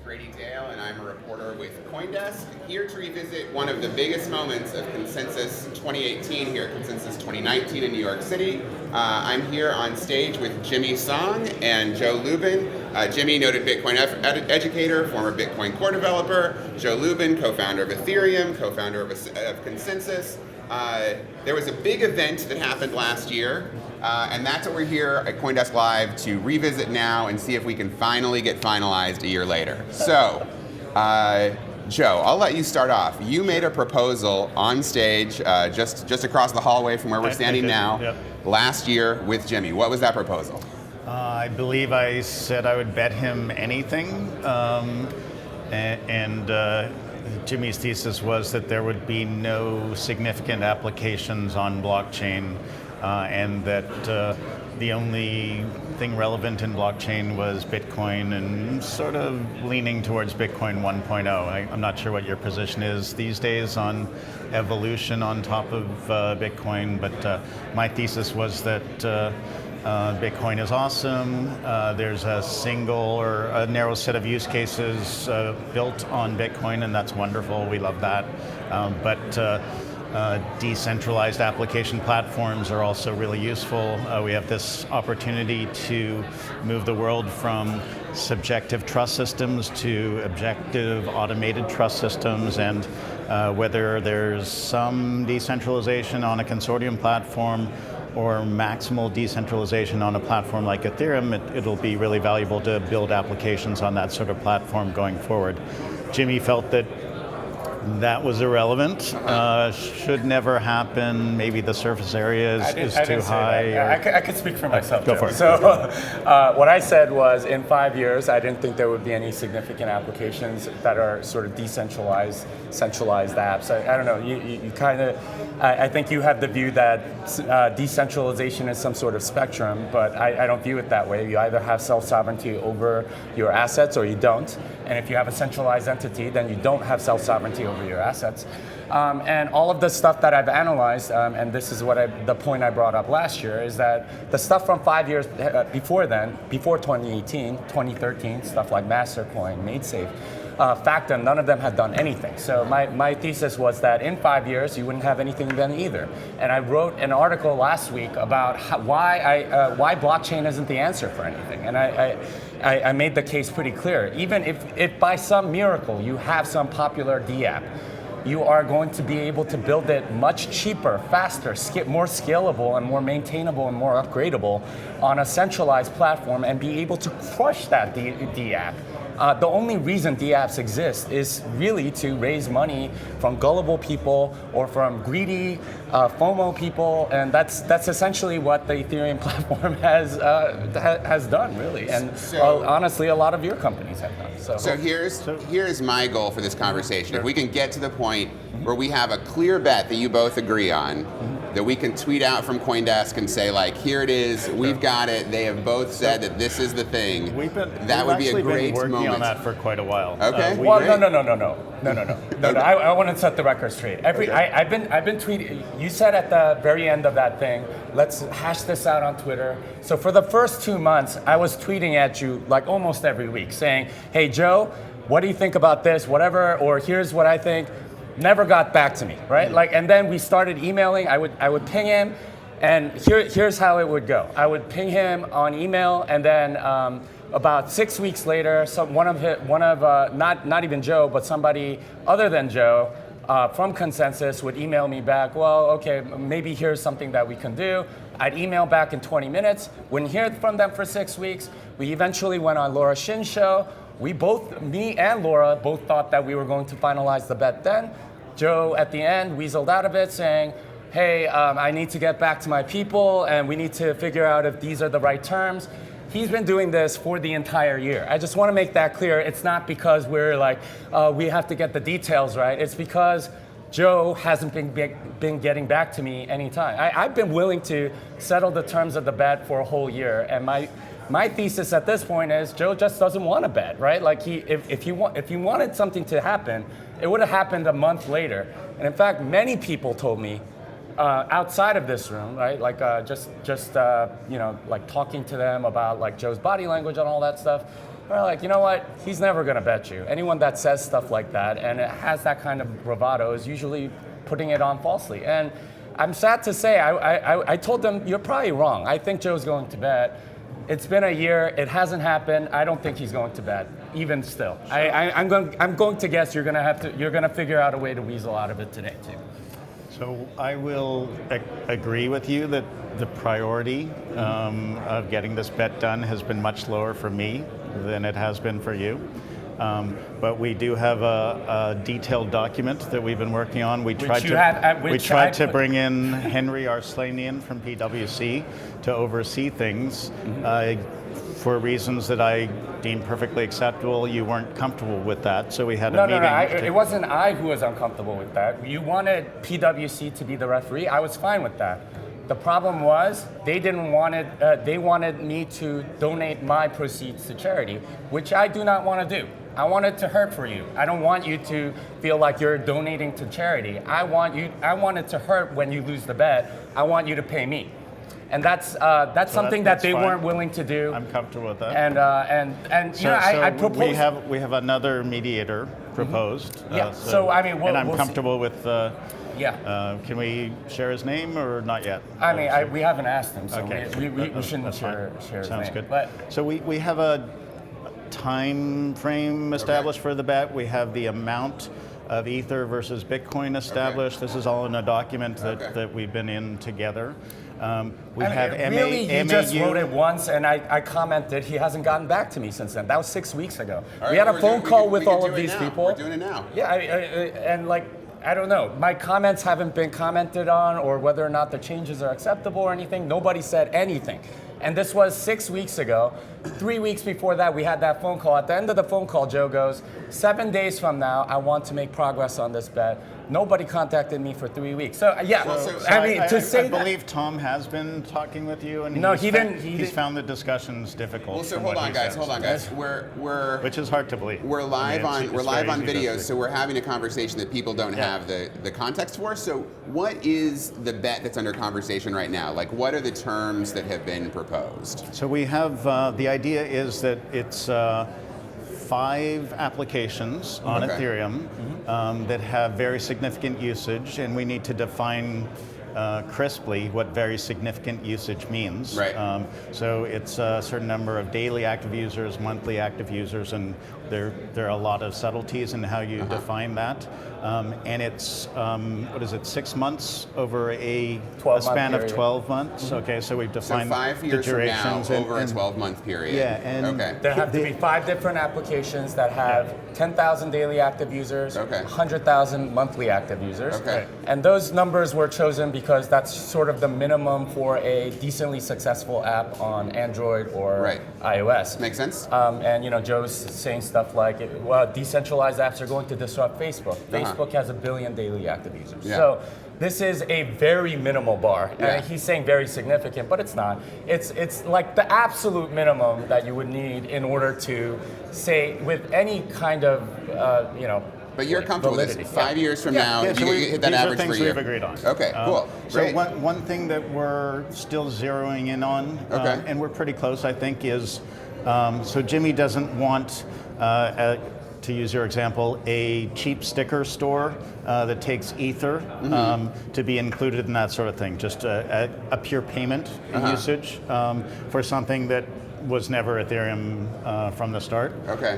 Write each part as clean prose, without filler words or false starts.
Brady Dale, and I'm a reporter with CoinDesk, here to revisit one of the biggest moments of Consensus 2018 here at Consensus 2019 in New York City. I'm here on stage with Jimmy Song and Joe Lubin. Jimmy, noted Bitcoin educator, former Bitcoin core developer. Joe Lubin, co-founder of Ethereum, co-founder of Consensys. There was a big event that happened last year, and that's what we're here at CoinDesk Live to revisit now and see if we can finally get finalized a year later. So, Joe, I'll let you start off. You made a proposal on stage just across the hallway from where we're standing now last year with Jimmy. What was that proposal? I believe I said I would bet him anything, Jimmy's thesis was that there would be no significant applications on blockchain, and that the only thing relevant in blockchain was Bitcoin, and sort of leaning towards Bitcoin 1.0. I'm not sure what your position is these days on evolution on top of Bitcoin, but my thesis was that Bitcoin is awesome. There's a single or a narrow set of use cases built on Bitcoin, and that's wonderful. We love that. But decentralized application platforms are also really useful. We have this opportunity to move the world from subjective trust systems to objective automated trust systems, and whether there's some decentralization on a consortium platform or maximal decentralization on a platform like Ethereum, it'll be really valuable to build applications on that sort of platform going forward. Jimmy felt that that was irrelevant, should never happen, maybe the surface area is too high. I could speak for myself. Go for it. So what I said was, in 5 years, I didn't think there would be any significant applications that are sort of decentralized, centralized apps. I don't know, you kind of, I think you have the view that decentralization is some sort of spectrum, but I don't view it that way. You either have self-sovereignty over your assets or you don't. And if you have a centralized entity, then you don't have self-sovereignty over your assets. And all of the stuff that I've analyzed, and this is what the point I brought up last year, is that the stuff from 5 years before then, before 2018, 2013, stuff like Mastercoin, MadeSafe, Facta, none of them had done anything. So my thesis was that in 5 years, you wouldn't have anything then either. And I wrote an article last week about why blockchain isn't the answer for anything. And I made the case pretty clear. Even if by some miracle you have some popular DApp, you are going to be able to build it much cheaper, faster, more scalable, and more maintainable and more upgradable on a centralized platform and be able to crush that DApp. The only reason DApps exist is really to raise money from gullible people or from greedy FOMO people, and that's essentially what the Ethereum platform has done, really. And honestly, a lot of your companies have done. So here's my goal for this conversation. Sure. If we can get to the point where we have a clear bet that you both agree on, that we can tweet out from CoinDesk and say, like, here it is, we've got it, they have both said that this is the thing. That would be a great been working moment. on that for quite a while. Okay. Well, no. I want to set the record straight. I've been tweeting. You said at the very end of that thing, let's hash this out on Twitter. So for the first 2 months, I was tweeting at you like almost every week, saying, "Hey Joe, what do you think about this? Whatever, or here's what I think." Never got back to me, right? Like, and then we started emailing. I would ping him, and here's how it would go. I would ping him on email, and then about 6 weeks later, not even Joe, but somebody other than Joe from Consensys would email me back. Well, okay, maybe here's something that we can do. I'd email back in 20 minutes. Wouldn't hear from them for 6 weeks. We eventually went on Laura Shin's show. Me and Laura both thought that we were going to finalize the bet then. Joe, at the end, weaseled out of it saying, hey, I need to get back to my people and we need to figure out if these are the right terms. He's been doing this for the entire year. I just want to make that clear. It's not because we're like, we have to get the details right. It's because Joe hasn't been getting back to me anytime. I've been willing to settle the terms of the bet for a whole year, and my thesis at this point is Joe just doesn't want to bet, right? Like if he wanted something to happen, it would have happened a month later. And in fact, many people told me outside of this room, right? Like just you know, like talking to them about like Joe's body language and all that stuff. We're like, you know what? He's never gonna bet you. Anyone that says stuff like that and it has that kind of bravado is usually putting it on falsely. And I'm sad to say, I told them, you're probably wrong. I think Joe's going to bet. It's been a year. It hasn't happened. I don't think he's going to bet, even still. Sure. I'm going to guess you're gonna figure out a way to weasel out of it today too. So I will agree with you that the priority of getting this bet done has been much lower for me than it has been for you. But we do have a detailed document that we've been working on. We tried to bring in Henry Arslanian from PwC to oversee things. For reasons that I deemed perfectly acceptable. You weren't comfortable with that, so we had a meeting. No, it wasn't I who was uncomfortable with that. You wanted PwC to be the referee. I was fine with that. The problem was they didn't want it. They wanted me to donate my proceeds to charity, which I do not want to do. I want it to hurt for you. I don't want you to feel like you're donating to charity. I want it to hurt when you lose the bet. I want you to pay me. And that's something that they weren't willing to do. I'm comfortable with that. And so, you know, I proposed. We have another mediator proposed. Yeah. So I mean, I'm comfortable with. Yeah. Can we share his name or not yet? I mean, we haven't asked him, so okay. we shouldn't share his name. Sounds good. But so we have a time frame established for the bet. We have the amount of Ether versus Bitcoin established. This is all in a document that we've been in together. We have really, he just wrote it once, and I commented. He hasn't gotten back to me since then. That was 6 weeks ago. Right, we had a phone call with all of these people. We're doing it now. Yeah, and like, I don't know. My comments haven't been commented on, or whether or not the changes are acceptable or anything. Nobody said anything. And this was 6 weeks ago. 3 weeks before that, we had that phone call. At the end of the phone call, Joe goes, 7 days from now, I want to make progress on this bet. Nobody contacted me for 3 weeks. So yeah, I believe Tom has been talking with you, and he's found the discussions difficult. Well, so hold on, guys. We're which is hard to believe. We're live on video, so we're having a conversation that people don't have the context for. So what is the bet that's under conversation right now? Like, what are the terms that have been proposed? So we have the idea is that it's 5 applications on Ethereum that have very significant usage, and we need to define crisply what very significant usage means. Right. So it's a certain number of daily active users, monthly active users, and there are a lot of subtleties in how you define that. And it's, what is it, 6 months over a span of 12 months? Okay, so we've defined 5 years the durations. From now, over a 12-month period. Yeah, and there have to be 5 different applications that have 10,000 daily active users, 100,000 monthly active users. Okay. And those numbers were chosen because that's sort of the minimum for a decently successful app on Android or iOS. Makes sense. And you know, Joe's saying stuff like, well, decentralized apps are going to disrupt Facebook. Facebook has 1 billion daily active users. Yeah. So this is a very minimal bar. He's saying very significant, but it's not. It's like the absolute minimum that you would need in order to say with any kind of, you know, but you're comfortable with this. 5 years from now, you hit that average per year. We've agreed on. Okay, cool. So one thing that we're still zeroing in on, and we're pretty close, I think, is so Jimmy doesn't want, to use your example, a cheap sticker store that takes Ether to be included in that sort of thing. Just a pure payment usage for something that was never Ethereum from the start. Okay.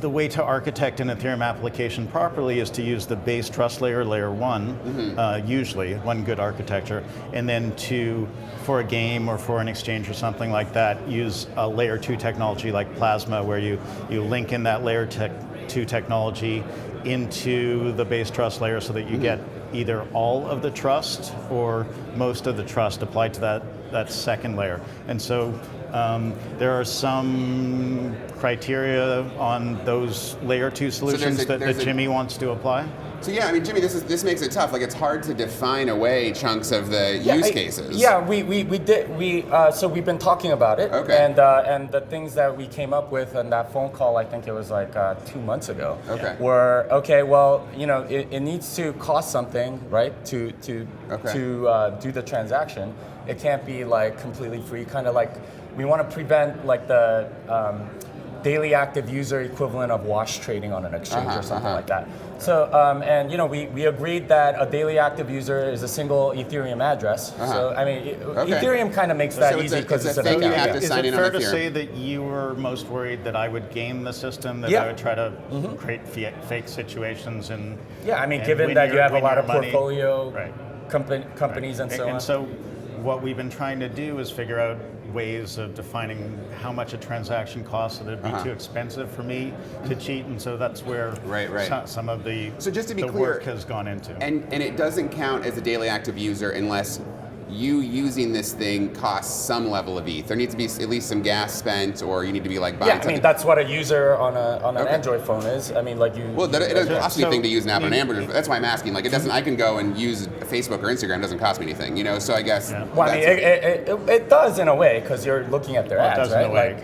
The way to architect an Ethereum application properly is to use the base trust layer, layer 1, usually, one good architecture, and then for a game or for an exchange or something like that, use a layer 2 technology like Plasma, where you link in that layer 2 technology into the base trust layer so that you get either all of the trust or most of the trust applied to that second layer. And so there are some criteria on those layer 2 solutions that Jimmy wants to apply. So yeah, I mean, Jimmy, this makes it tough. Like, it's hard to define away chunks of the use cases. Yeah, so we've been talking about it. Okay. And the things that we came up with on that phone call, I think it was like 2 months ago. Okay. Were okay. Well, it needs to cost something, right? To do the transaction. It can't be like completely free. Kind of like we want to prevent like the daily active user equivalent of wash trading on an exchange or something like that. So, we agreed that a daily active user is a single Ethereum address. So, I mean, Ethereum kind of makes that easy because it's a an thing you account. have to Is sign it in on fair to Ethereum. say that you were most worried that I would game the system, that I would try to create fake situations and given that you have a lot of money? portfolio Right. companies and so on. And so what we've been trying to do is figure out ways of defining how much a transaction costs so that it'd be too expensive for me to cheat, and so that's where some of the, so just to be clear, work has gone into. And it doesn't count as a daily active user unless you using this thing costs some level of ETH. There needs to be at least some gas spent, or you need to be like buying something. I mean, that's what a user on an Android phone is. I mean, like you. Well, it doesn't cost me anything to use an app on Android. That's why I'm asking. Like, it doesn't. I can go and use Facebook or Instagram. It doesn't cost me anything. So I guess. Yeah. Well, I mean, it does in a way because you're looking at their ads, right?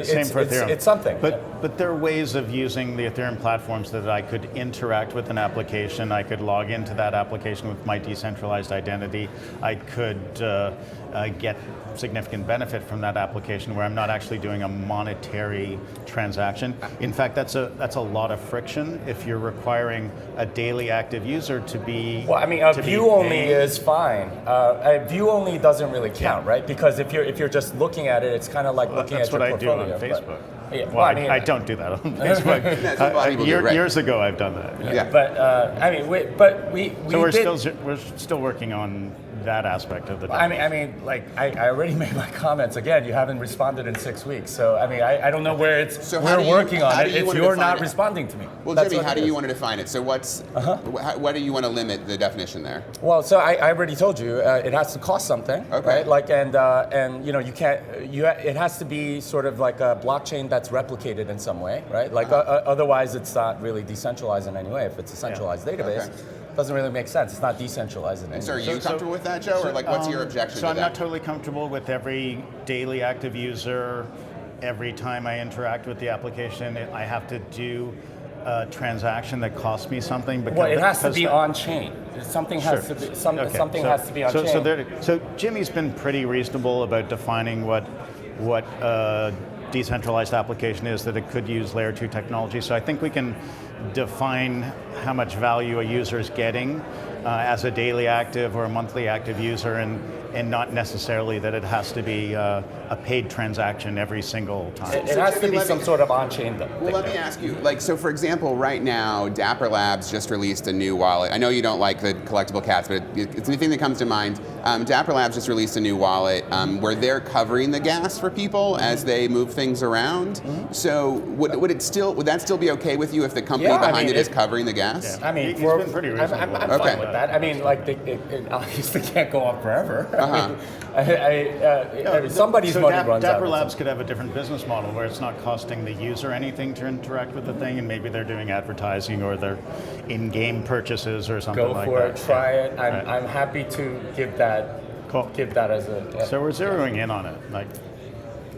Same for Ethereum. It's something. But there are ways of using the Ethereum platforms that I could interact with an application. I could log into that application with my decentralized identity. I could get significant benefit from that application where I'm not actually doing a monetary transaction. In fact, that's a lot of friction if you're requiring a daily active user to be. Well, I mean, a view only is fine. A view only doesn't really count, right? Because if you're just looking at it, it's kind of like looking at your portfolio. That's what I do on Facebook. Well, I don't do that on Facebook. Years ago, I've done that. Yeah. But we're still working on that aspect of the. I mean, I already made my comments. Again, you haven't responded in 6 weeks, so I mean, I don't know where it's. So we're working on it. If you're not it? responding to me. Well, Jimmy, how do you want to define it? So what do you want to limit the definition there? Well, so I already told you it has to cost something, right? Like and you can't. It has to be sort of like a blockchain that's replicated in some way, right? Like otherwise, it's not really decentralized in any way. If it's a centralized database. Doesn't really make sense. It's not decentralized in any way. So are you comfortable with that, Joe? Or like, what's your objection to that? So I'm not totally comfortable with every daily active user. Every time I interact with the application, I have to do a transaction that costs me something. Well, it has to be on chain. Something has to be. Something has to be on chain. So Jimmy's been pretty reasonable about defining what decentralized application is, that it could use layer 2 technology. So I think we can define how much value a user is getting as a daily active or a monthly active user, and not necessarily that it has to be a paid transaction every single time. It has to be some sort of on-chain thing. Well, let me ask you, so for example, right now, Dapper Labs just released a new wallet. I know you don't like the collectible cats, but it's anything that comes to mind. Dapper Labs just released a new wallet where they're covering the gas for people as they move things around. So would that still be okay with you if the company behind it is covering the gas? Yeah. I mean, he's been pretty reasonable. I'm fine with that. I mean, it obviously can't go on forever. Somebody's money runs out. Dapper Labs could have a different business model where it's not costing the user anything to interact with the thing, and maybe they're doing advertising or they're in-game purchases or something like that. Go for it, try it. I'm happy to give that. Cool. Give that as a. So we're zeroing in on it,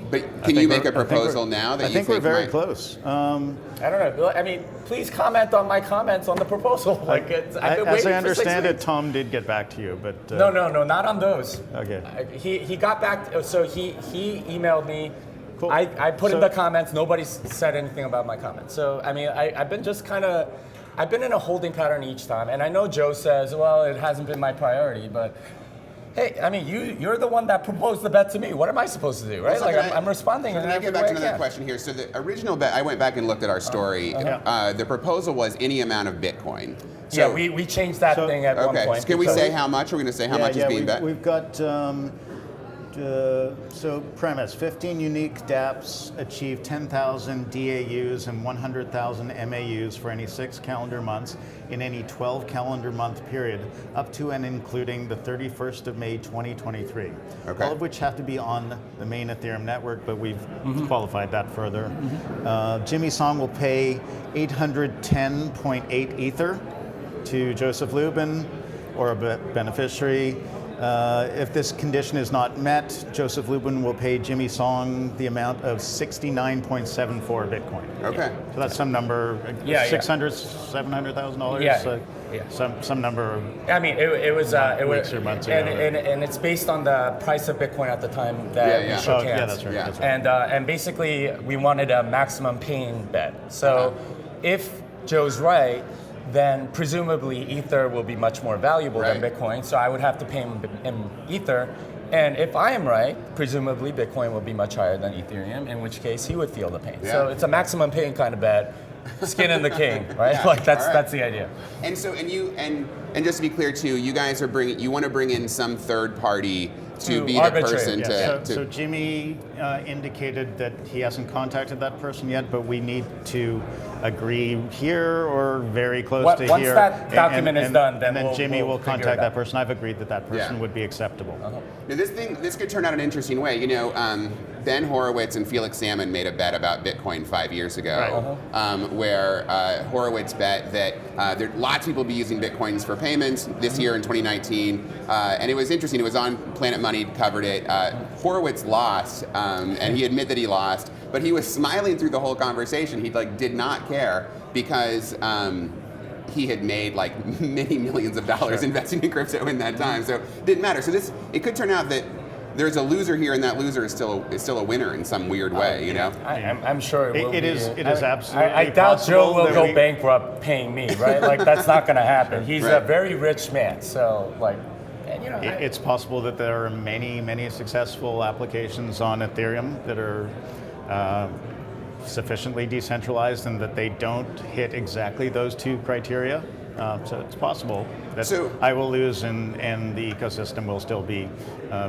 But can you make a proposal now that I think we're very close. I don't know. I mean, please comment on my comments on the proproposal. I've been waiting as I for understand 6 it, weeks. Tom did get back to you, but No, not on those. Okay. He got back. So he emailed me. Cool. I put in the comments. Nobody said anything about my comments. So I mean, I've been just kind of. I've been in a holding pattern each time, and I know Joe says, well, it hasn't been my priority, but. Hey, I mean, you're the one that proposed the bet to me. What am I supposed to do, right? I'm responding. Can I get back to another question here? So the original bet, I went back and looked at our story. The proposal was any amount of Bitcoin. So, we changed that thing at one point. Okay, so can we say how much? Are we going to say how much is being bet? We've got, so premise, 15 unique dApps achieve 10,000 DAUs and 100,000 MAUs for any 6 calendar months in any 12 calendar month period, up to and including the 31st of May 2023. All of which have to be on the main Ethereum network, but we've qualified that further. Jimmy Song will pay 810.8 Ether to Joseph Lubin or a beneficiary. If this condition is not met, Joseph Lubin will pay Jimmy Song the amount of 69.74 Bitcoin. Okay. So that's some number, $700,000. Some number. I mean, it was weeks or months ago. And it's based on the price of Bitcoin at the time that we shook hands. Yeah, that's right. Yeah. That's right. And basically, we wanted a maximum pain bet. So if Joe's right, then presumably Ether will be much more valuable than Bitcoin. So I would have to pay him in Ether. And if I am right, presumably Bitcoin will be much higher than Ethereum, in which case he would feel the pain. Yeah. So it's a maximum pain kind of bet. Skin in the king, right? Yeah. Like that's the idea. And so, and just to be clear too, you guys are you want to bring in some third party to be the person to. So Jimmy indicated that he hasn't contacted that person yet, but we need to agree here or very close to Once here. that document is done, then Jimmy will contact that person. I've agreed that person Yeah. would be acceptable. Now this could turn out an interesting way. You know, Ben Horowitz and Felix Salmon made a bet about Bitcoin 5 years ago, where Horowitz bet that there lots of people will be using Bitcoins for payments this year in 2019, and it was interesting. It was on Planet Money, covered it. Horowitz lost, and he admitted that he lost, but he was smiling through the whole conversation. He did not care because he had made like many millions of dollars investing in crypto in that time, so it didn't matter. So it could turn out that there's a loser here, and that loser is still a winner in some weird way, you know. I'm sure it will. It is absolutely. I doubt Joe will go we, bankrupt paying me, right? Like that's not going to happen. He's a very rich man, so like, and, you know. It's possible that there are many successful applications on Ethereum that are sufficiently decentralized and that they don't hit exactly those two criteria. So it's possible that I will lose and the ecosystem will still be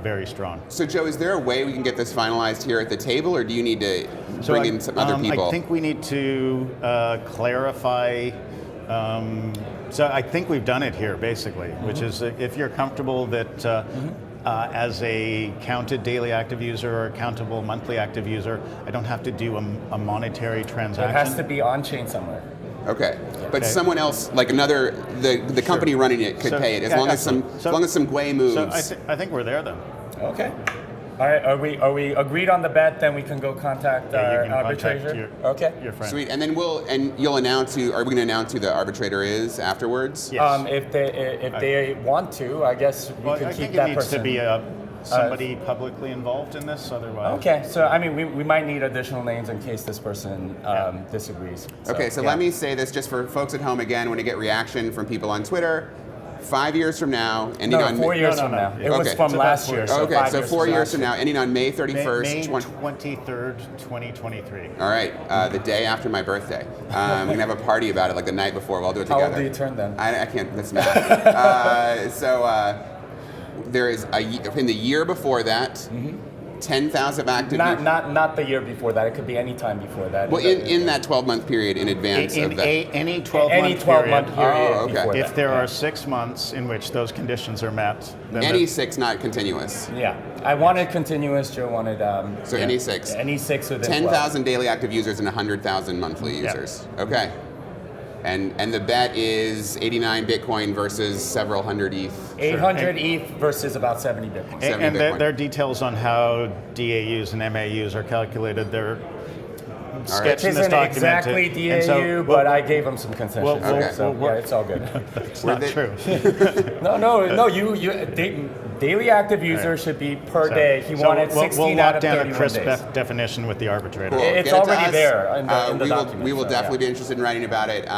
very strong. So Joe, is there a way we can get this finalized here at the table, or do you need to bring in some other people? I think we need to clarify. So I think we've done it here, basically, which is if you're comfortable that as a counted daily active user or countable monthly active user, I don't have to do a monetary transaction. It has to be on-chain somewhere. Okay, but someone else, like the company running it, could pay it as long as some Gwei moves. So I think we're there then. Okay. All right. Are we agreed on the bet? Then we can go contact our arbitrator. Your friend. Sweet. And then you'll announce who. Are we going to announce who the arbitrator is afterwards? Yes. If they want to, I guess we can keep that person. I think it needs to be somebody publicly involved in this, otherwise. Okay, so I mean, we might need additional names in case this person disagrees. So let me say this just for folks at home again, when you get reaction from people on Twitter. 5 years from now, ending on 4 years from now. It was from last year. So okay, so 4 years from now, ending on May 31st. May 23rd, 2023. All right, the day after my birthday. We're gonna have a party about it, like the night before. We'll all do it together. How old do you turn then? I can't. That's math. There is in the year before that. 10,000 active. Not the year before that. It could be any time before that. Well, in that 12-month period in advance of that. Any 12-month period. Oh, okay. If there are 6 months in which those conditions are met, then any 6, not continuous. Yeah, I wanted continuous. Joe wanted. So any 6. Any 6 within 10,000 daily active users and 100,000 monthly users. Yeah. Okay. And the bet is 89 Bitcoin versus several hundred ETH. 800 ETH versus about 70 Bitcoin. And there are details on how DAUs and MAUs are calculated. They're sketched in this document. Exactly DAU, but I gave him some concessions. So it's all good. That's not true. No. Daily active users should be per day. He wanted 16 out of 31 days. We'll lock down a crisp definition with the arbitrator. Cool. It's already there in the document. We will definitely be interested in writing about it.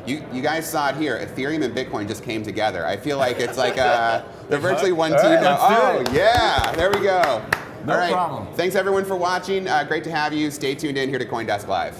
You guys saw it here. Ethereum and Bitcoin just came together. I feel like it's like they're virtually one team now. Oh, yeah. There we go. No problem. Thanks, everyone, for watching. Great to have you. Stay tuned in here to CoinDesk Live.